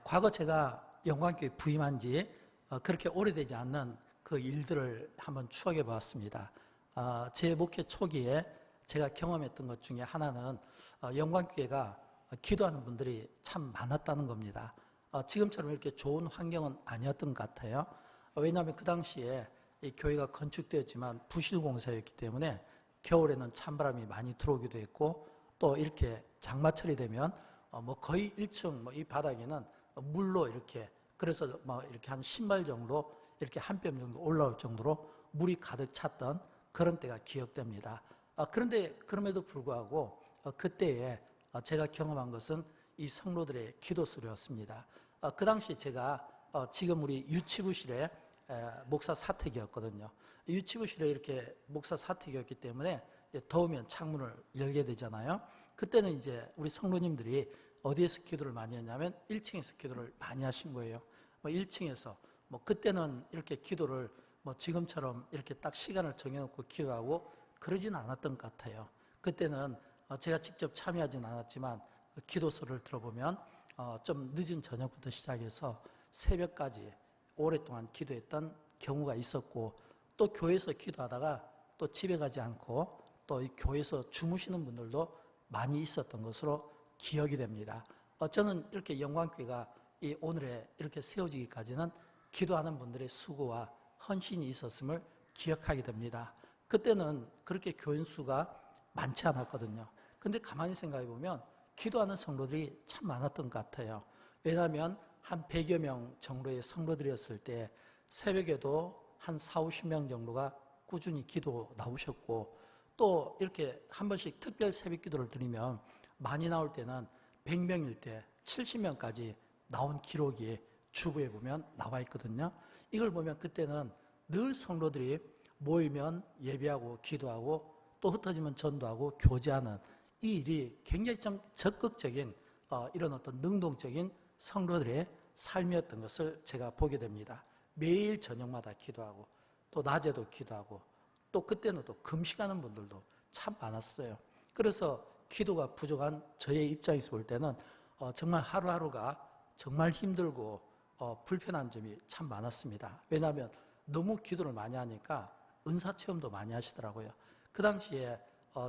과거 제가 영광교회 부임한 지 그렇게 오래되지 않는 그 일들을 한번 추억해 보았습니다. 제 목회 초기에 제가 경험했던 것 중에 하나는 영광교회가 기도하는 분들이 참 많았다는 겁니다. 지금처럼 이렇게 좋은 환경은 아니었던 것 같아요. 왜냐하면 그 당시에 이 교회가 건축되었지만 부실공사였기 때문에 겨울에는 찬바람이 많이 들어오기도 했고, 또 이렇게 장마철이 되면 거의 1층 이 바닥에는 물로 이렇게, 그래서 이렇게 한 신발 정도, 이렇게 한 뼘 정도 올라올 정도로 물이 가득 찼던 그런 때가 기억됩니다. 그런데 그럼에도 불구하고 그때에 제가 경험한 것은 이 성도들의 기도 소리였습니다. 그 당시 제가 지금 우리 유치부실에 목사 사택이었거든요. 유치부실에 이렇게 목사 사택이었기 때문에 더우면 창문을 열게 되잖아요. 그때는 이제 우리 성도님들이 어디에서 기도를 많이 했냐면 1층에서 기도를 많이 하신 거예요. 1층에서 그때는 이렇게 기도를 지금처럼 이렇게 딱 시간을 정해놓고 기도하고 그러진 않았던 것 같아요. 그때는 제가 직접 참여하진 않았지만 기도소를 들어보면 좀 늦은 저녁부터 시작해서 새벽까지 오랫동안 기도했던 경우가 있었고, 또 교회에서 기도하다가 또 집에 가지 않고 또 이 교회에서 주무시는 분들도 많이 있었던 것으로 기억이 됩니다. 저는 이렇게 영광교회가 이 오늘에 이렇게 세워지기까지는 기도하는 분들의 수고와 헌신이 있었음을 기억하게 됩니다. 그때는 그렇게 교인 수가 많지 않았거든요. 근데 가만히 생각해 보면 기도하는 성도들이 참 많았던 것 같아요. 왜냐하면 한 100여 명 정도의 성도들이었을 때 새벽에도 한 40~50명 정도가 꾸준히 기도 나오셨고, 또 이렇게 한 번씩 특별 새벽 기도를 드리면 많이 나올 때는 100명일 때 70명까지 나온 기록이 주부에 보면 나와 있거든요. 이걸 보면 그때는 늘 성도들이 모이면 예배하고 기도하고 또 흩어지면 전도하고 교제하는 이 일이 굉장히 좀 적극적인 이런 어떤 능동적인 성도들의 삶이었던 것을 제가 보게 됩니다. 매일 저녁마다 기도하고 또 낮에도 기도하고 또 그때는 또 금식하는 분들도 참 많았어요. 그래서 기도가 부족한 저의 입장에서 볼 때는 정말 하루하루가 정말 힘들고 불편한 점이 참 많았습니다. 왜냐하면 너무 기도를 많이 하니까 은사 체험도 많이 하시더라고요. 그 당시에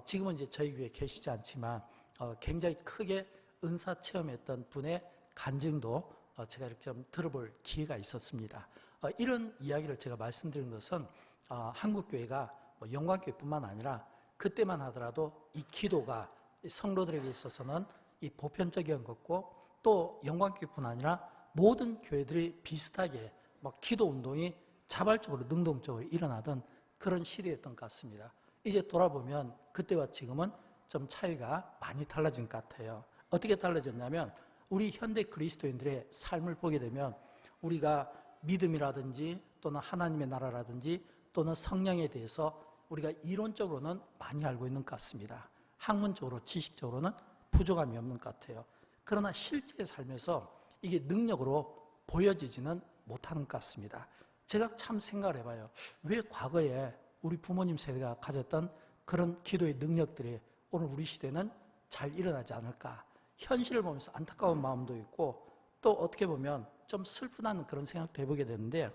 지금은 이제 저희 교회에 계시지 않지만 굉장히 크게 은사 체험했던 분의 간증도 제가 이렇게 좀 들어볼 기회가 있었습니다. 이런 이야기를 제가 말씀드린 것은 한국교회가 영광교회뿐만 아니라 그때만 하더라도 이 기도가 성도들에게 있어서는 이 보편적인 것고, 또 영광교회뿐 아니라 모든 교회들이 비슷하게 기도 운동이 자발적으로 능동적으로 일어나던 그런 시대였던 것 같습니다. 이제 돌아보면 그때와 지금은 좀 차이가 많이 달라진 것 같아요. 어떻게 달라졌냐면 우리 현대 그리스도인들의 삶을 보게 되면 우리가 믿음이라든지 또는 하나님의 나라라든지 또는 성령에 대해서 우리가 이론적으로는 많이 알고 있는 것 같습니다. 학문적으로 지식적으로는 부족함이 없는 것 같아요. 그러나 실제 삶에서 이게 능력으로 보여지지는 못하는 것 같습니다. 제가 참 생각을 해봐요. 왜 과거에 우리 부모님 세대가 가졌던 그런 기도의 능력들이 오늘 우리 시대는 잘 일어나지 않을까. 현실을 보면서 안타까운 마음도 있고 또 어떻게 보면 좀 슬프다는 그런 생각도 해보게 되는데,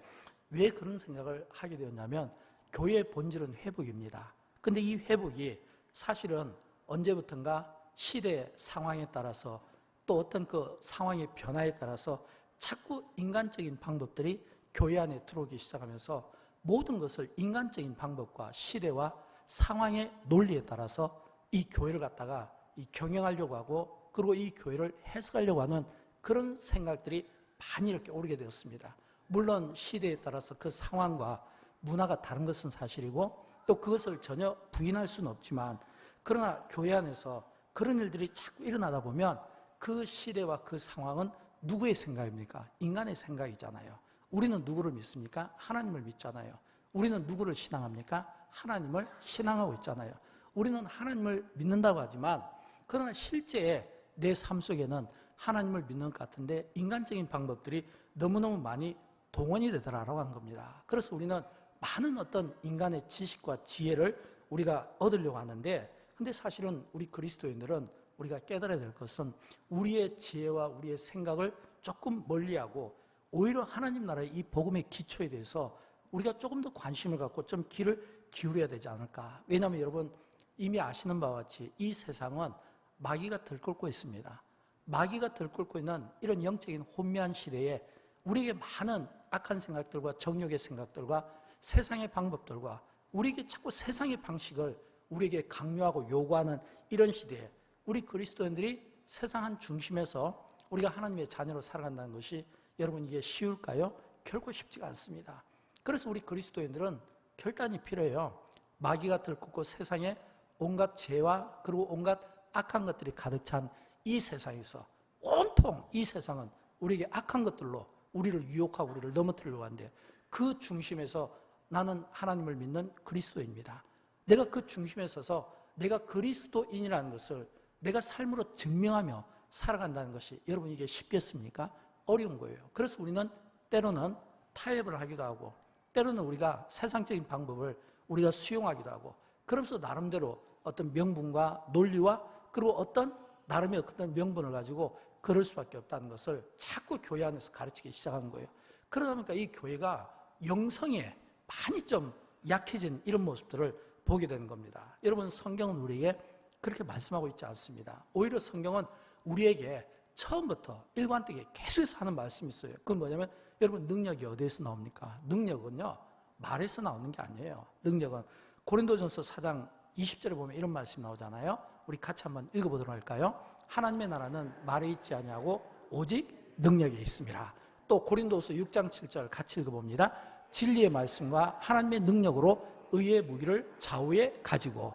왜 그런 생각을 하게 되었냐면 교회의 본질은 회복입니다. 근데 이 회복이 사실은 언제부턴가 시대의 상황에 따라서 또 어떤 그 상황의 변화에 따라서 자꾸 인간적인 방법들이 교회 안에 들어오기 시작하면서 모든 것을 인간적인 방법과 시대와 상황의 논리에 따라서 이 교회를 갖다가 경영하려고 하고, 그리고 이 교회를 해석하려고 하는 그런 생각들이 많이 이렇게 오르게 되었습니다. 물론 시대에 따라서 그 상황과 문화가 다른 것은 사실이고 또 그것을 전혀 부인할 수는 없지만, 그러나 교회 안에서 그런 일들이 자꾸 일어나다 보면 그 시대와 그 상황은 누구의 생각입니까? 인간의 생각이잖아요. 우리는 누구를 믿습니까? 하나님을 믿잖아요. 우리는 누구를 신앙합니까? 하나님을 신앙하고 있잖아요. 우리는 하나님을 믿는다고 하지만 그러나 실제 내 삶 속에는 하나님을 믿는 것 같은데 인간적인 방법들이 너무너무 많이 동원이 되더라라고 하는 겁니다. 그래서 우리는 많은 어떤 인간의 지식과 지혜를 우리가 얻으려고 하는데, 근데 사실은 우리 그리스도인들은 우리가 깨달아야 될 것은 우리의 지혜와 우리의 생각을 조금 멀리하고 오히려 하나님 나라의 이 복음의 기초에 대해서 우리가 조금 더 관심을 갖고 좀 귀를 기울여야 되지 않을까. 왜냐하면 여러분 이미 아시는 바와 같이 이 세상은 마귀가 들끓고 있습니다. 마귀가 들끓고 있는 이런 영적인 혼미한 시대에 우리에게 많은 악한 생각들과 정욕의 생각들과 세상의 방법들과 우리에게 자꾸 세상의 방식을 우리에게 강요하고 요구하는 이런 시대에 우리 그리스도인들이 세상 한 중심에서 우리가 하나님의 자녀로 살아간다는 것이 여러분 이게 쉬울까요? 결코 쉽지가 않습니다. 그래서 우리 그리스도인들은 결단이 필요해요. 마귀가 들끓고 세상에 온갖 죄와 그리고 온갖 악한 것들이 가득 찬 이 세상에서 온통 이 세상은 우리에게 악한 것들로 우리를 유혹하고 우리를 넘어뜨리려고 하는데 그 중심에서 나는 하나님을 믿는 그리스도인입니다. 내가 그 중심에 서서 내가 그리스도인이라는 것을 내가 삶으로 증명하며 살아간다는 것이 여러분 이게 쉽겠습니까? 어려운 거예요. 그래서 우리는 때로는 타협을 하기도 하고 때로는 우리가 세상적인 방법을 우리가 수용하기도 하고 그러면서 나름대로 어떤 명분과 논리와 그리고 어떤 나름의 어떤 명분을 가지고 그럴 수밖에 없다는 것을 자꾸 교회 안에서 가르치기 시작하는 거예요. 그러다 보니까 이 교회가 영성에 많이 좀 약해진 이런 모습들을 보게 되는 겁니다. 여러분 성경은 우리에게 그렇게 말씀하고 있지 않습니다. 오히려 성경은 우리에게 처음부터 일관되게 계속해서 하는 말씀이 있어요. 그건 뭐냐면 여러분 능력이 어디에서 나옵니까? 능력은요 말에서 나오는 게 아니에요. 능력은 고린도전서 4장 20절에 보면 이런 말씀이 나오잖아요. 우리 같이 한번 읽어보도록 할까요? 하나님의 나라는 말에 있지 아니하고 오직 능력에 있습니다. 또 고린도서 6장 7절 같이 읽어봅니다. 진리의 말씀과 하나님의 능력으로 의의 무기를 좌우에 가지고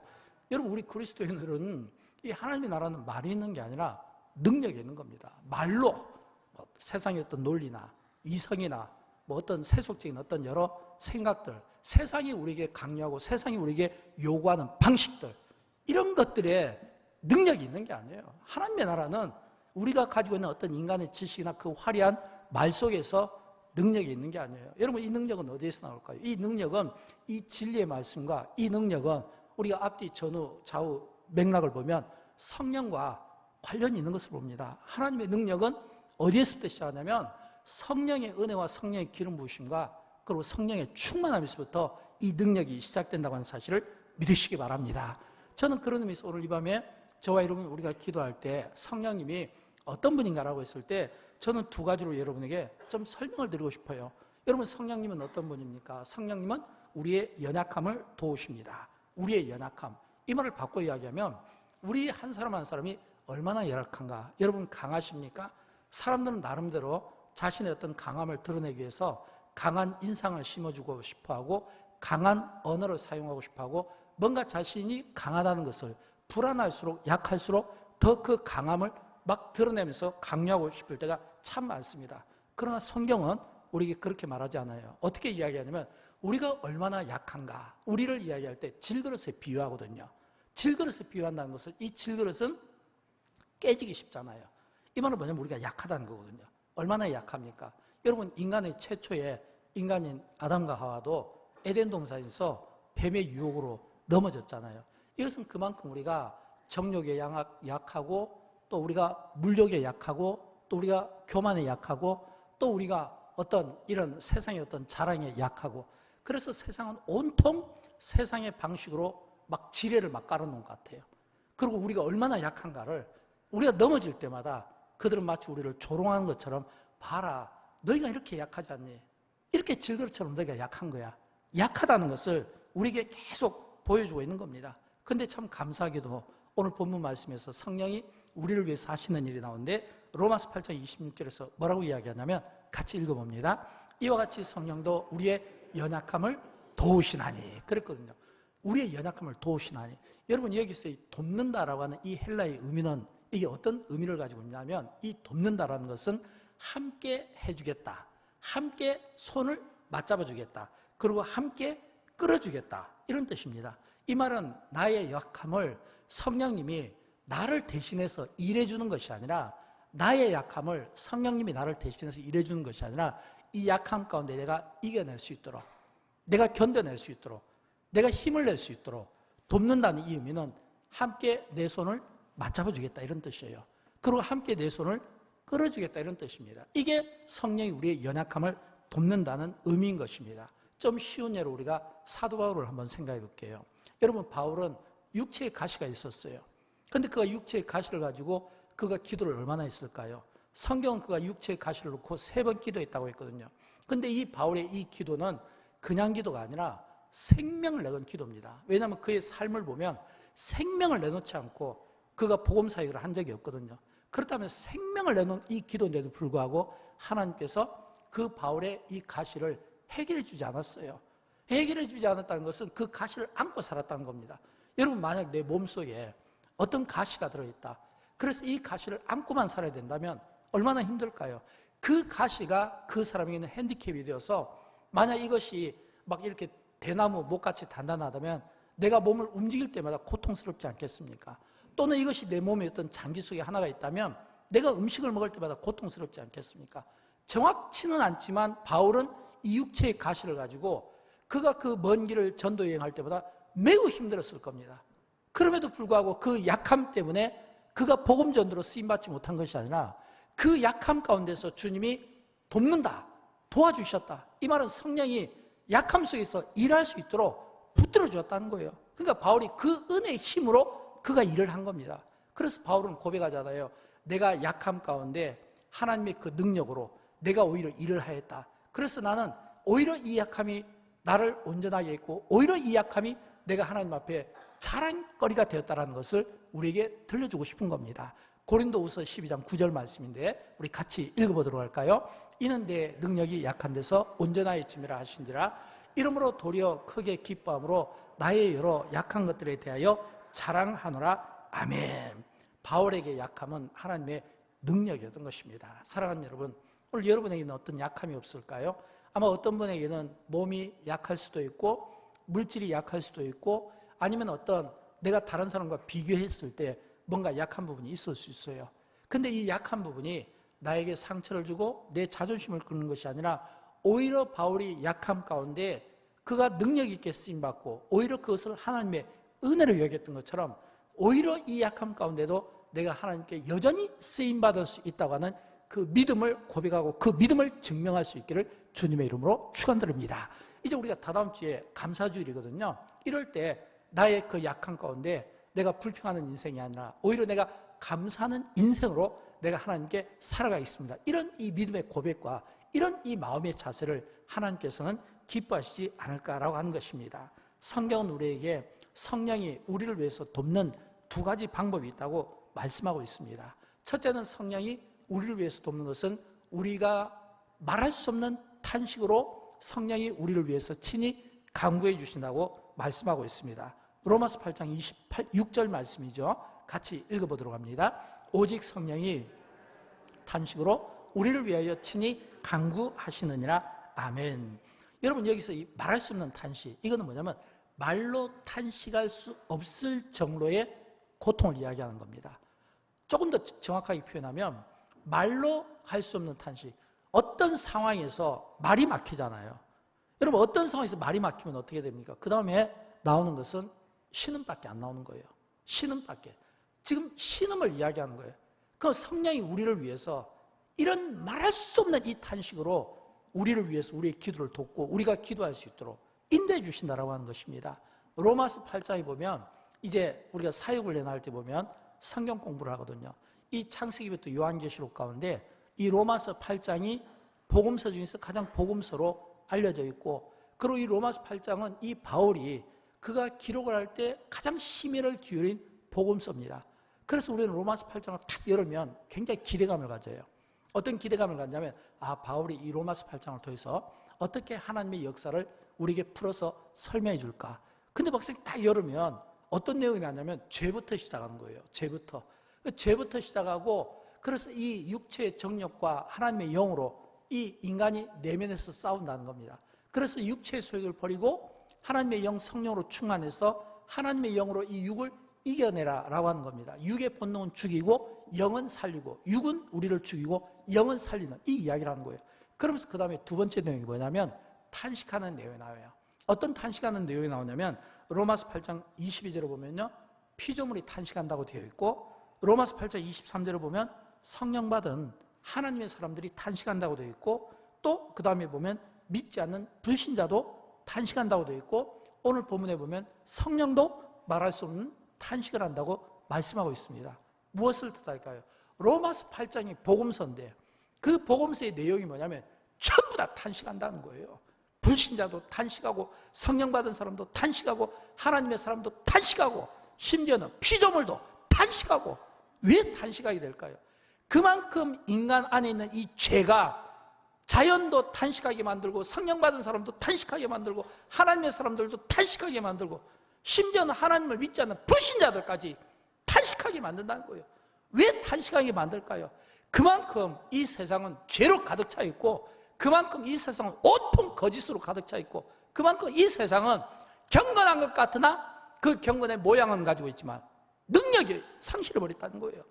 여러분 우리 그리스도인들은 이 하나님의 나라는 말이 있는 게 아니라 능력이 있는 겁니다. 말로 뭐 세상의 어떤 논리나 이성이나 뭐 어떤 세속적인 어떤 여러 생각들 세상이 우리에게 강요하고 세상이 우리에게 요구하는 방식들 이런 것들에 능력이 있는 게 아니에요. 하나님의 나라는 우리가 가지고 있는 어떤 인간의 지식이나 그 화려한 말 속에서 능력이 있는 게 아니에요. 여러분 이 능력은 어디에서 나올까요? 이 능력은 이 진리의 말씀과 이 능력은 우리가 앞뒤 전후 좌우 맥락을 보면 성령과 관련이 있는 것을 봅니다. 하나님의 능력은 어디에서부터 시작하냐면 성령의 은혜와 성령의 기름 부으심과 그리고 성령의 충만함에서부터 이 능력이 시작된다고 하는 사실을 믿으시기 바랍니다. 저는 그런 의미에서 오늘 이 밤에 저와 여러분 우리가 기도할 때 성령님이 어떤 분인가라고 했을 때 저는 두 가지로 여러분에게 좀 설명을 드리고 싶어요. 여러분 성령님은 어떤 분입니까? 성령님은 우리의 연약함을 도우십니다. 우리의 연약함. 이 말을 바꿔 이야기하면 우리 한 사람 한 사람이 얼마나 연약한가? 여러분 강하십니까? 사람들은 나름대로 자신의 어떤 강함을 드러내기 위해서 강한 인상을 심어주고 싶어하고 강한 언어를 사용하고 싶어하고 뭔가 자신이 강하다는 것을 불안할수록 약할수록 더 그 강함을 막 드러내면서 강요하고 싶을 때가 참 많습니다. 그러나 성경은 우리에게 그렇게 말하지 않아요. 어떻게 이야기하냐면 우리가 얼마나 약한가 우리를 이야기할 때 질그릇에 비유하거든요. 질그릇에 비유한다는 것은 이 질그릇은 깨지기 쉽잖아요. 이 말은 뭐냐면 우리가 약하다는 거거든요. 얼마나 약합니까? 여러분 인간의 최초의 인간인 아담과 하와도 에덴 동산에서 뱀의 유혹으로 넘어졌잖아요. 이것은 그만큼 우리가 정욕에 약하고 또 우리가 물욕에 약하고 또 우리가 교만에 약하고 또 우리가 어떤 이런 세상의 어떤 자랑에 약하고 그래서 세상은 온통 세상의 방식으로 막 지뢰를 막 깔아놓은 것 같아요. 그리고 우리가 얼마나 약한가를 우리가 넘어질 때마다 그들은 마치 우리를 조롱하는 것처럼 봐라 너희가 이렇게 약하지 않니? 이렇게 질그릇처럼 너희가 약한 거야. 약하다는 것을 우리에게 계속 보여주고 있는 겁니다. 그런데 참 감사하게도 오늘 본문 말씀에서 성령이 우리를 위해서 하시는 일이 나오는데 로마서 8장 26절에서 뭐라고 이야기하냐면 같이 읽어봅니다. 이와 같이 성령도 우리의 연약함을 도우시나니 그랬거든요. 우리의 연약함을 도우시나니 여러분 여기서 이 돕는다라고 하는 이 헬라의 의미는 이게 어떤 의미를 가지고 있냐면 이 돕는다라는 것은 함께 해주겠다. 함께 손을 맞잡아 주겠다. 그리고 함께 끌어주겠다. 이런 뜻입니다. 이 말은 나의 약함을 성령님이 나를 대신해서 일해주는 것이 아니라 나의 약함을 성령님이 나를 대신해서 일해주는 것이 아니라 이 약함 가운데 내가 이겨낼 수 있도록 내가 견뎌낼 수 있도록 내가 힘을 낼 수 있도록 돕는다는 이 의미는 함께 내 손을 맞잡아 주겠다 이런 뜻이에요. 그리고 함께 내 손을 끌어주겠다 이런 뜻입니다. 이게 성령이 우리의 연약함을 돕는다는 의미인 것입니다. 좀 쉬운 예로 우리가 사도 바울을 한번 생각해 볼게요. 여러분, 바울은 육체의 가시가 있었어요. 그런데 그가 육체의 가시를 가지고 그가 기도를 얼마나 했을까요? 성경은 그가 육체의 가시를 놓고 3번 기도했다고 했거든요. 그런데 이 바울의 이 기도는 그냥 기도가 아니라 생명을 내건 기도입니다. 왜냐하면 그의 삶을 보면 생명을 내놓지 않고 그가 복음 사역을 한 적이 없거든요. 그렇다면 생명을 내놓은 이 기도인데도 불구하고 하나님께서 그 바울의 이 가시를 해결해 주지 않았어요. 해결해 주지 않았다는 것은 그 가시를 안고 살았다는 겁니다. 여러분, 만약 내 몸속에 어떤 가시가 들어있다. 그래서 이 가시를 안고만 살아야 된다면 얼마나 힘들까요? 그 가시가 그 사람에게는 핸디캡이 되어서 만약 이것이 막 이렇게 대나무 목같이 단단하다면 내가 몸을 움직일 때마다 고통스럽지 않겠습니까? 또는 이것이 내 몸에 어떤 장기 속에 하나가 있다면 내가 음식을 먹을 때마다 고통스럽지 않겠습니까? 정확치는 않지만 바울은 이 육체의 가시를 가지고 그가 그 먼 길을 전도 여행할 때보다 매우 힘들었을 겁니다. 그럼에도 불구하고 그 약함 때문에 그가 복음 전도로 쓰임받지 못한 것이 아니라 그 약함 가운데서 주님이 돕는다, 도와주셨다. 이 말은 성령이 약함 속에서 일할 수 있도록 붙들어 주었다는 거예요. 그러니까 바울이 그 은혜의 힘으로 그가 일을 한 겁니다. 그래서 바울은 고백하잖아요. 내가 약함 가운데 하나님의 그 능력으로 내가 오히려 일을 하였다. 그래서 나는 오히려 이 약함이 나를 온전하게 했고 오히려 이 약함이 내가 하나님 앞에 자랑거리가 되었다는 것을 우리에게 들려주고 싶은 겁니다. 고린도후서 12장 9절 말씀인데 우리 같이 읽어보도록 할까요? 이는 내 능력이 약한 데서 온전하여짐이라 하신지라. 이러므로 도리어 크게 기뻐함으로 나의 여러 약한 것들에 대하여 자랑하노라. 아멘. 바울에게 약함은 하나님의 능력이었던 것입니다. 사랑하는 여러분, 오늘 여러분에게는 어떤 약함이 없을까요? 아마 어떤 분에게는 몸이 약할 수도 있고 물질이 약할 수도 있고 아니면 어떤 내가 다른 사람과 비교했을 때 뭔가 약한 부분이 있을 수 있어요. 근데 이 약한 부분이 나에게 상처를 주고 내 자존심을 긁는 것이 아니라 오히려 바울이 약함 가운데 그가 능력 있게 쓰임받고 오히려 그것을 하나님의 은혜로 여겼던 것처럼 오히려 이 약함 가운데도 내가 하나님께 여전히 쓰임받을 수 있다고 하는 그 믿음을 고백하고 그 믿음을 증명할 수 있기를 주님의 이름으로 축원드립니다. 이제 우리가 다다음 주에 감사주일이거든요. 이럴 때 나의 그 약함 가운데 내가 불평하는 인생이 아니라 오히려 내가 감사하는 인생으로 내가 하나님께 살아가겠습니다. 이런 이 믿음의 고백과 이런 이 마음의 자세를 하나님께서는 기뻐하시지 않을까라고 하는 것입니다. 성경은 우리에게 성령이 우리를 위해서 돕는 2가지 방법이 있다고 말씀하고 있습니다. 첫째는 성령이 우리를 위해서 돕는 것은 우리가 말할 수 없는 탄식으로 성령이 우리를 위해서 친히 간구해 주신다고 말씀하고 있습니다. 로마서 8장 26절 말씀이죠. 같이 읽어보도록 합니다. 오직 성령이 탄식으로 우리를 위하여 친히 간구하시느니라. 아멘. 여러분, 여기서 이 말할 수 없는 탄식, 이거는 뭐냐면 말로 탄식할 수 없을 정도의 고통을 이야기하는 겁니다. 조금 더 정확하게 표현하면 말로 할 수 없는 탄식. 어떤 상황에서 말이 막히잖아요. 여러분, 어떤 상황에서 말이 막히면 어떻게 됩니까? 그 다음에 나오는 것은 신음밖에 안 나오는 거예요. 신음밖에. 지금 신음을 이야기하는 거예요. 그 성령이 우리를 위해서 이런 말할 수 없는 이 탄식으로 우리를 위해서 우리의 기도를 돕고 우리가 기도할 수 있도록 인도해 주신다라고 하는 것입니다. 로마서 8장에 보면 이제 우리가 사역을 나갈 때 보면 성경 공부를 하거든요. 이 창세기부터 요한계시록 가운데 이 로마서 8장이 복음서 중에서 가장 복음서로 알려져 있고, 그리고 이 로마서 8장은 이 바울이 그가 기록을 할 때 가장 심혈을 기울인 복음서입니다. 그래서 우리는 로마서 8장을 탁 열으면 굉장히 기대감을 가져요. 어떤 기대감을 갖냐면 바울이 이 로마서 8장을 통해서 어떻게 하나님의 역사를 우리에게 풀어서 설명해 줄까. 근데 막상 딱 열으면 어떤 내용이 나냐면 죄부터 시작하는 거예요. 죄부터 시작하고, 그래서 이 육체의 정욕과 하나님의 영으로 이 인간이 내면에서 싸운다는 겁니다. 그래서 육체의 소욕을 버리고 하나님의 영 성령으로 충만해서 하나님의 영으로 이 육을 이겨내라라고 하는 겁니다. 육의 본능은 죽이고 영은 살리고, 육은 우리를 죽이고 영은 살리는 이 이야기를 하는 거예요. 그러면서 그 다음에 2번째 내용이 뭐냐면 탄식하는 내용이 나와요. 어떤 탄식하는 내용이 나오냐면 로마서 8장 22절을 보면요, 피조물이 탄식한다고 되어 있고, 로마서 8장 23절을 보면 성령 받은 하나님의 사람들이 탄식한다고 되어 있고, 또 그 다음에 보면 믿지 않는 불신자도 탄식한다고 되어 있고, 오늘 본문에 보면 성령도 말할 수 없는 탄식을 한다고 말씀하고 있습니다. 무엇을 뜻할까요? 로마서 8장이 복음서인데 그 복음서의 내용이 뭐냐면 전부 다 탄식한다는 거예요. 불신자도 탄식하고, 성령 받은 사람도 탄식하고, 하나님의 사람도 탄식하고, 심지어는 피조물도 탄식하고. 왜 탄식하게 될까요? 그만큼 인간 안에 있는 이 죄가 자연도 탄식하게 만들고, 성령 받은 사람도 탄식하게 만들고, 하나님의 사람들도 탄식하게 만들고, 심지어는 하나님을 믿지 않는 불신자들까지 탄식하게 만든다는 거예요. 왜 탄식하게 만들까요? 그만큼 이 세상은 죄로 가득 차 있고, 그만큼 이 세상은 온통 거짓으로 가득 차 있고, 그만큼 이 세상은 경건한 것 같으나 그 경건의 모양은 가지고 있지만 능력이 상실해버렸다는 거예요.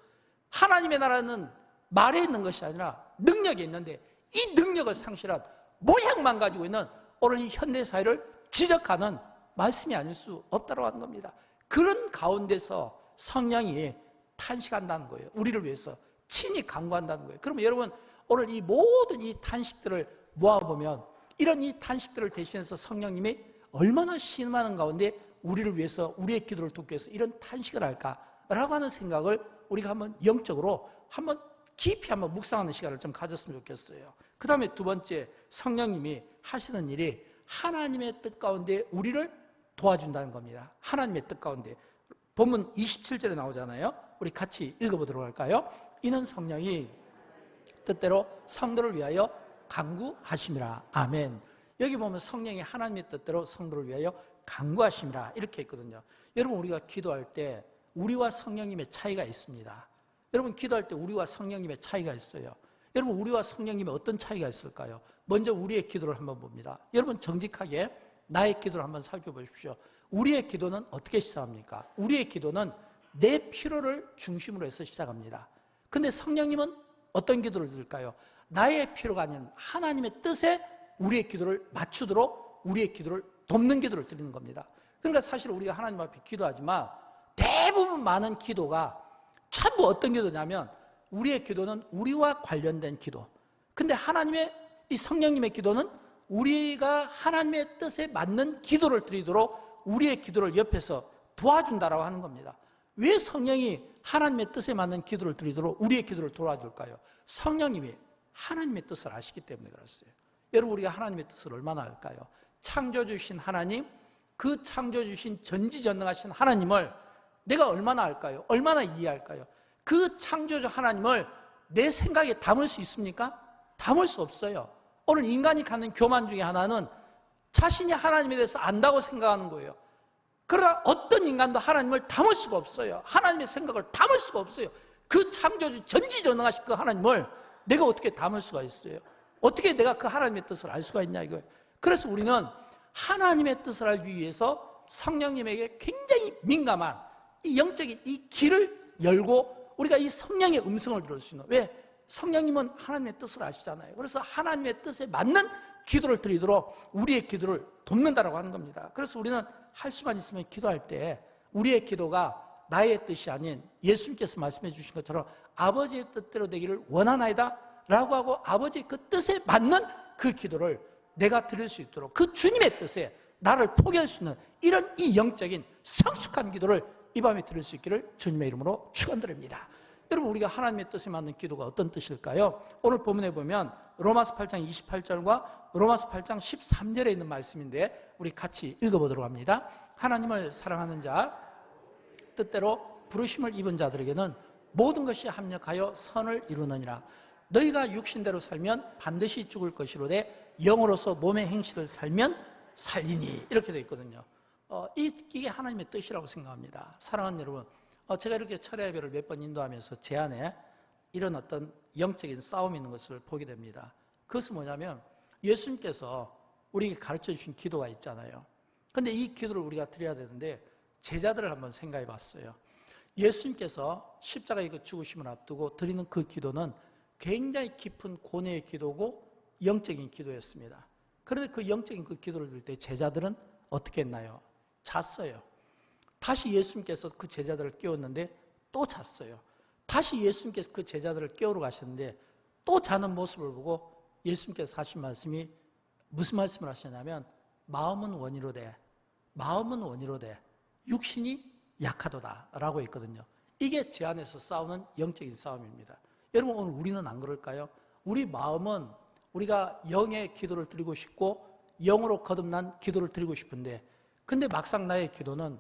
하나님의 나라는 말에 있는 것이 아니라 능력이 있는데, 이 능력을 상실한 모양만 가지고 있는 오늘 이 현대사회를 지적하는 말씀이 아닐 수 없다고 하는 겁니다. 그런 가운데서 성령이 탄식한다는 거예요. 우리를 위해서 친히 간구한다는 거예요. 그러면 여러분, 오늘 이 모든 이 탄식들을 모아보면 이런 이 탄식들을 대신해서 성령님이 얼마나 심한 가운데 우리를 위해서, 우리의 기도를 돕기 위해서 이런 탄식을 할까라고 하는 생각을 우리가 한번 영적으로 한번 깊이 한번 묵상하는 시간을 좀 가졌으면 좋겠어요. 그 다음에 두 번째, 성령님이 하시는 일이 하나님의 뜻 가운데 우리를 도와준다는 겁니다. 하나님의 뜻 가운데. 본문 27절에 나오잖아요. 우리 같이 읽어보도록 할까요? 이는 성령이 뜻대로 성도를 위하여 간구하심이라. 아멘. 여기 보면 성령이 하나님의 뜻대로 성도를 위하여 간구하심이라 이렇게 있거든요. 여러분, 우리가 기도할 때 우리와 성령님의 차이가 있습니다. 여러분, 기도할 때 우리와 성령님의 차이가 있어요. 여러분, 우리와 성령님의 어떤 차이가 있을까요? 먼저 우리의 기도를 한번 봅니다. 여러분, 정직하게 나의 기도를 한번 살펴보십시오. 우리의 기도는 어떻게 시작합니까? 우리의 기도는 내 필요를 중심으로 해서 시작합니다. 근데 성령님은 어떤 기도를 드릴까요? 나의 필요가 아닌 하나님의 뜻에 우리의 기도를 맞추도록 우리의 기도를 돕는 기도를 드리는 겁니다. 그러니까 사실 우리가 하나님 앞에 기도하지만 대부분 많은 기도가 전부 어떤 기도냐면, 우리의 기도는 우리와 관련된 기도. 근데 하나님의 이 성령님의 기도는 우리가 하나님의 뜻에 맞는 기도를 드리도록 우리의 기도를 옆에서 도와준다라고 하는 겁니다. 왜 성령이 하나님의 뜻에 맞는 기도를 드리도록 우리의 기도를 도와줄까요? 성령님이 하나님의 뜻을 아시기 때문에 그렇어요. 여러분, 우리가 하나님의 뜻을 얼마나 알까요? 창조주신 하나님, 그 창조주신 전지전능하신 하나님을 내가 얼마나 알까요? 얼마나 이해할까요? 그 창조주 하나님을 내 생각에 담을 수 있습니까? 담을 수 없어요. 오늘 인간이 갖는 교만 중에 하나는 자신이 하나님에 대해서 안다고 생각하는 거예요. 그러나 어떤 인간도 하나님을 담을 수가 없어요. 하나님의 생각을 담을 수가 없어요. 그 창조주 전지전능하신 그 하나님을 내가 어떻게 담을 수가 있어요? 어떻게 내가 그 하나님의 뜻을 알 수가 있냐 이거예요. 그래서 우리는 하나님의 뜻을 알기 위해서 성령님에게 굉장히 민감한 이 영적인 이 길을 열고 우리가 이 성령의 음성을 들을 수 있는, 왜? 성령님은 하나님의 뜻을 아시잖아요. 그래서 하나님의 뜻에 맞는 기도를 드리도록 우리의 기도를 돕는다라고 하는 겁니다. 그래서 우리는 할 수만 있으면 기도할 때 우리의 기도가 나의 뜻이 아닌 예수님께서 말씀해 주신 것처럼 아버지의 뜻대로 되기를 원하나이다 라고 하고 아버지의 그 뜻에 맞는 그 기도를 내가 드릴 수 있도록 그 주님의 뜻에 나를 포기할 수 있는 이런 이 영적인 성숙한 기도를 이 밤에 드릴 수 있기를 주님의 이름으로 축원드립니다. 여러분, 우리가 하나님의 뜻에 맞는 기도가 어떤 뜻일까요? 오늘 본문에 보면 로마서 8장 28절과 로마서 8장 13절에 있는 말씀인데 우리 같이 읽어보도록 합니다. 하나님을 사랑하는 자, 뜻대로 부르심을 입은 자들에게는 모든 것이 합력하여 선을 이루느니라. 너희가 육신대로 살면 반드시 죽을 것이로되 영으로서 몸의 행실을 살면 살리니, 이렇게 되어 있거든요. 이게 하나님의 뜻이라고 생각합니다. 사랑하는 여러분, 제가 이렇게 철야 예배를 몇 번 인도하면서 제 안에 이런 어떤 영적인 싸움이 있는 것을 보게 됩니다. 그것은 뭐냐면 예수님께서 우리에게 가르쳐 주신 기도가 있잖아요. 근데 이 기도를 우리가 드려야 되는데 제자들을 한번 생각해 봤어요. 예수님께서 십자가의 그 죽으심을 앞두고 드리는 그 기도는 굉장히 깊은 고뇌의 기도고 영적인 기도였습니다. 그런데 그 영적인 그 기도를 드릴 때 제자들은 어떻게 했나요? 잤어요. 다시 예수님께서 그 제자들을 깨웠는데 또 잤어요. 다시 예수님께서 그 제자들을 깨우러 가셨는데 또 자는 모습을 보고 예수님께서 하신 말씀이 무슨 말씀을 하시냐면 마음은 원이로되 육신이 약하도다 라고 했거든요. 이게 제 안에서 싸우는 영적인 싸움입니다. 여러분, 오늘 우리는 안 그럴까요? 우리 마음은 우리가 영의 기도를 드리고 싶고 영으로 거듭난 기도를 드리고 싶은데, 근데 막상 나의 기도는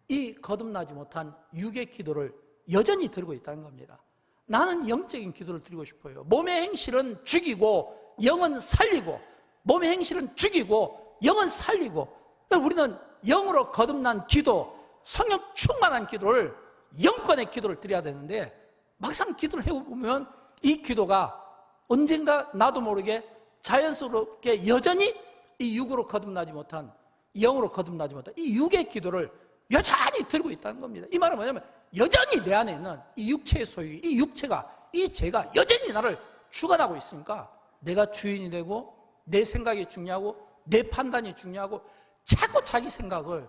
이 거듭나지 못한 육의 기도를 여전히 드리고 있다는 겁니다. 나는 영적인 기도를 드리고 싶어요. 몸의 행실은 죽이고 영은 살리고, 몸의 행실은 죽이고 영은 살리고, 우리는 영으로 거듭난 기도, 성령 충만한 기도를, 영권의 기도를 드려야 되는데, 막상 기도를 해보면 이 기도가 언젠가 나도 모르게 자연스럽게 여전히 이 육으로 거듭나지 못한, 영으로 거듭나지 못한 이 육의 기도를 여전히 들고 있다는 겁니다. 이 말은 뭐냐면 여전히 내 안에 있는 이 육체의 소유, 이 육체가, 이 죄가 여전히 나를 주관하고 있으니까 내가 주인이 되고 내 생각이 중요하고 내 판단이 중요하고 자꾸 자기 생각을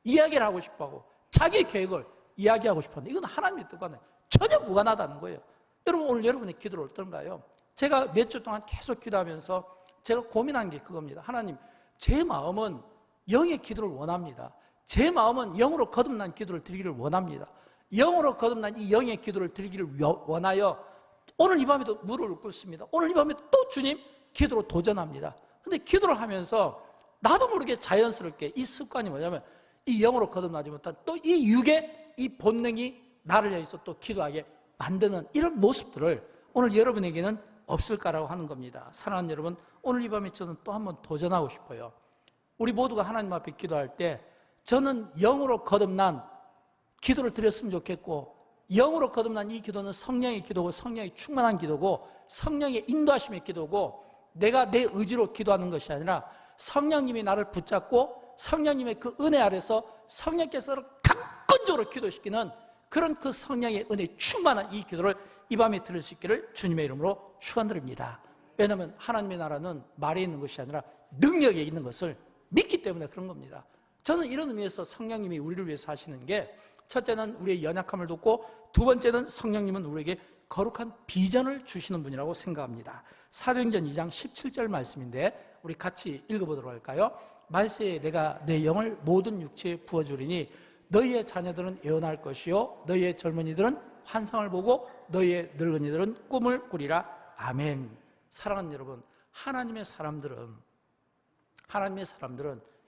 이야기를 하고 싶어하고 자기 계획을 이야기하고 싶었는데, 이건 하나님의 뜻과는 전혀 무관하다는 거예요. 여러분, 오늘 여러분의 기도를 어떤가요? 제가 몇 주 동안 계속 기도하면서 제가 고민한 게 그겁니다. 하나님, 제 마음은 영의 기도를 원합니다. 제 마음은 영으로 거듭난 기도를 드리기를 원합니다. 영으로 거듭난 이 영의 기도를 드리기를 원하여 오늘 이 밤에도 무릎을 꿇습니다. 오늘 이 밤에 또 주님 기도로 도전합니다. 근데 기도를 하면서 나도 모르게 자연스럽게 이 습관이 뭐냐면 이 영으로 거듭나지 못한 또 이 육의 이 본능이 나를 위해서 또 기도하게 만드는 이런 모습들을 오늘 여러분에게는 없을까라고 하는 겁니다. 사랑하는 여러분, 오늘 이 밤에 저는 또 한번 도전하고 싶어요. 우리 모두가 하나님 앞에 기도할 때 저는 영으로 거듭난 기도를 드렸으면 좋겠고, 영으로 거듭난 이 기도는 성령의 기도고 성령이 충만한 기도고 성령의 인도하심의 기도고, 내가 내 의지로 기도하는 것이 아니라 성령님이 나를 붙잡고 성령님의 그 은혜 아래서 성령께서 강건적으로 기도시키는 그런 그 성령의 은혜 충만한 이 기도를 이 밤에 드릴 수 있기를 주님의 이름으로 축원드립니다. 왜냐하면 하나님의 나라는 말에 있는 것이 아니라 능력에 있는 것을 믿기 때문에 그런 겁니다. 저는 이런 의미에서 성령님이 우리를 위해서 하시는 게, 첫째는 우리의 연약함을 돕고, 두 번째는 성령님은 우리에게 거룩한 비전을 주시는 분이라고 생각합니다. 사도행전 2장 17절 말씀인데 우리 같이 읽어보도록 할까요? 말세에 내가 내 영을 모든 육체에 부어주리니 너희의 자녀들은 예언할 것이요 너희의 젊은이들은 환상을 보고 너희의 늙은이들은 꿈을 꾸리라. 아멘. 사랑하는 여러분, 하나님의 사람들은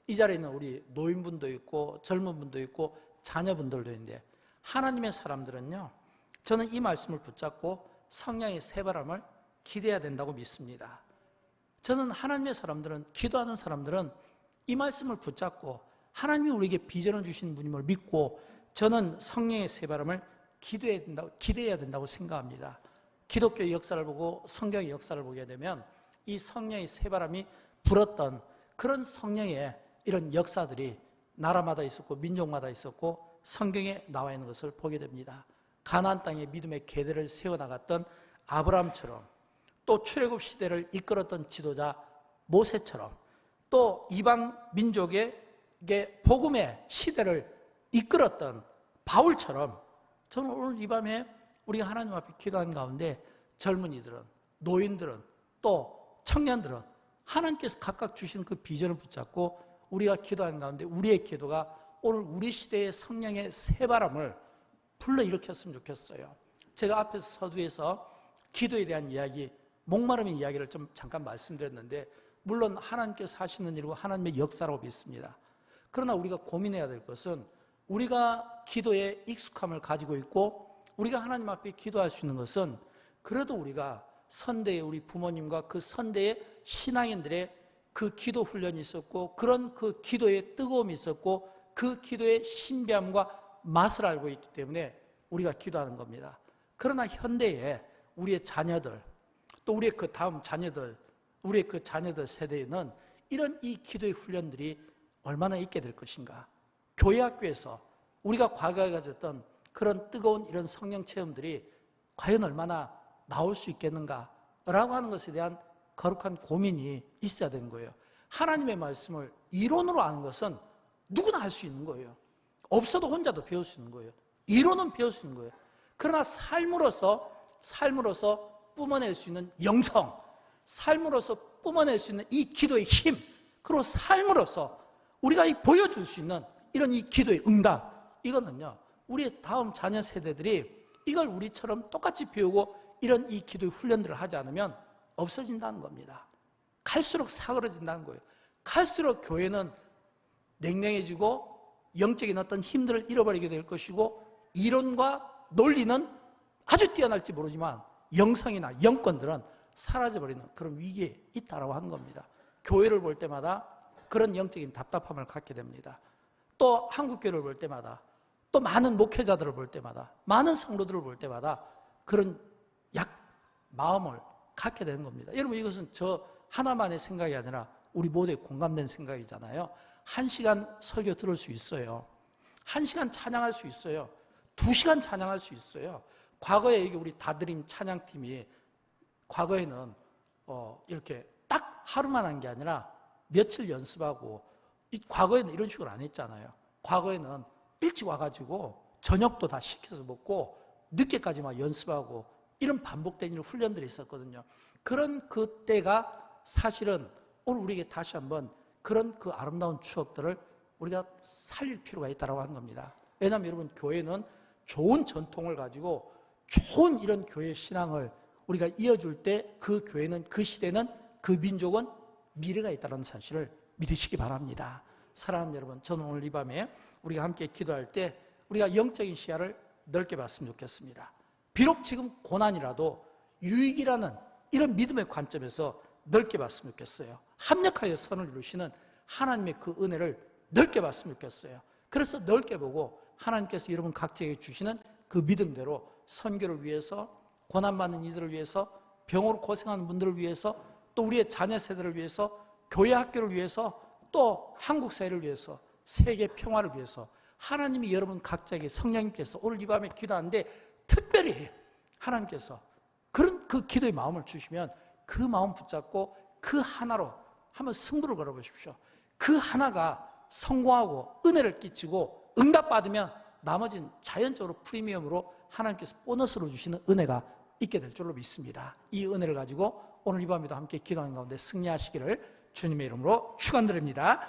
이 자리에 있는 우리 노인분도 있고 젊은 분도 있고 자녀분들도 있는데, 하나님의 사람들은요, 저는 이 말씀을 붙잡고 성령의 새바람을 기대해야 된다고 믿습니다. 저는 하나님의 사람들은, 기도하는 사람들은 이 말씀을 붙잡고 하나님이 우리에게 비전을 주신 분임을 믿고, 저는 성령의 새바람을 기대해야 된다고 생각합니다. 기독교의 역사를 보고 성경의 역사를 보게 되면 이 성령의 새바람이 불었던 그런 성령의 이런 역사들이 나라마다 있었고 민족마다 있었고 성경에 나와 있는 것을 보게 됩니다. 가나안 땅에 믿음의 계대를 세워나갔던 아브라함처럼, 또 출애굽 시대를 이끌었던 지도자 모세처럼, 또 이방 민족에게 복음의 시대를 이끌었던 바울처럼, 저는 오늘 이 밤에 우리가 하나님 앞에 기도하는 가운데 젊은이들은, 노인들은, 또 청년들은 하나님께서 각각 주신 그 비전을 붙잡고 우리가 기도하는 가운데 우리의 기도가 오늘 우리 시대의 성령의 새바람을 불러일으켰으면 좋겠어요. 제가 앞에서 서두에서 기도에 대한 이야기, 목마름의 이야기를 좀 잠깐 말씀드렸는데, 물론 하나님께서 하시는 일이고 하나님의 역사라고 믿습니다. 그러나 우리가 고민해야 될 것은, 우리가 기도에 익숙함을 가지고 있고 우리가 하나님 앞에 기도할 수 있는 것은, 그래도 우리가 선대의 우리 부모님과 그 선대의 신앙인들의 그 기도 훈련이 있었고, 그런 그 기도의 뜨거움이 있었고, 그 기도의 신비함과 맛을 알고 있기 때문에 우리가 기도하는 겁니다. 그러나 현대에 우리의 자녀들, 또 우리의 그 다음 자녀들, 우리의 그 자녀들 세대에는 이런 이 기도의 훈련들이 얼마나 있게 될 것인가? 교회 학교에서 우리가 과거에 가졌던 그런 뜨거운 이런 성령 체험들이 과연 얼마나 나올 수 있겠는가라고 하는 것에 대한 거룩한 고민이 있어야 되는 거예요. 하나님의 말씀을 이론으로 아는 것은 누구나 할 수 있는 거예요. 없어도 혼자도 배울 수 있는 거예요. 이론은 배울 수 있는 거예요. 그러나 삶으로서 뿜어낼 수 있는 영성, 삶으로서 뿜어낼 수 있는 이 기도의 힘, 그리고 삶으로서 우리가 보여줄 수 있는 이런 이 기도의 응답, 이거는요 우리의 다음 자녀 세대들이 이걸 우리처럼 똑같이 배우고 이런 이 기도의 훈련들을 하지 않으면 없어진다는 겁니다. 갈수록 사그러진다는 거예요. 갈수록 교회는 냉랭해지고 영적인 어떤 힘들을 잃어버리게 될 것이고, 이론과 논리는 아주 뛰어날지 모르지만 영성이나 영권들은 사라져버리는 그런 위기에 있다라고 하는 겁니다. 교회를 볼 때마다 그런 영적인 답답함을 갖게 됩니다. 또 한국교회를 볼 때마다, 또 많은 목회자들을 볼 때마다, 많은 성도들을 볼 때마다 그런 마음을 갖게 되는 겁니다. 여러분, 이것은 저 하나만의 생각이 아니라 우리 모두의 공감된 생각이잖아요. 1시간 설교 들을 수 있어요. 1시간 찬양할 수 있어요. 2시간 찬양할 수 있어요. 과거에 우리 다드림 찬양팀이 과거에는 이렇게 딱 하루만 한 게 아니라 며칠 연습하고, 과거에는 이런 식으로 안 했잖아요. 과거에는 일찍 와가지고 저녁도 다 시켜서 먹고 늦게까지 막 연습하고 이런 반복된 훈련들이 있었거든요. 그런 그때가 사실은 오늘 우리에게 다시 한번 그런 그 아름다운 추억들을 우리가 살릴 필요가 있다고 하는 겁니다. 왜냐하면 여러분, 교회는 좋은 전통을 가지고 좋은 이런 교회 신앙을 우리가 이어줄 때 그 교회는, 그 시대는, 그 민족은 미래가 있다는 사실을 믿으시기 바랍니다. 사랑하는 여러분, 저는 오늘 이 밤에 우리가 함께 기도할 때 우리가 영적인 시야를 넓게 봤으면 좋겠습니다. 비록 지금 고난이라도 유익이라는 이런 믿음의 관점에서 넓게 봤으면 좋겠어요. 합력하여 선을 이루시는 하나님의 그 은혜를 넓게 봤으면 좋겠어요. 그래서 넓게 보고 하나님께서 여러분 각자에게 주시는 그 믿음대로 선교를 위해서, 고난받는 이들을 위해서, 병으로 고생하는 분들을 위해서, 또 우리의 자녀 세대를 위해서, 교회 학교를 위해서, 또 한국 사회를 위해서, 세계 평화를 위해서 하나님이 여러분 각자에게 성령님께서 오늘 이 밤에 기도하는데 특별히 하나님께서 그런 그 기도의 마음을 주시면 그 마음 붙잡고 그 하나로 한번 승부를 걸어보십시오. 그 하나가 성공하고 은혜를 끼치고 응답받으면 나머지는 자연적으로 프리미엄으로 하나님께서 보너스로 주시는 은혜가 있게 될 줄로 믿습니다. 이 은혜를 가지고 오늘 이 밤에도 함께 기도하는 가운데 승리하시기를 주님의 이름으로 축원드립니다.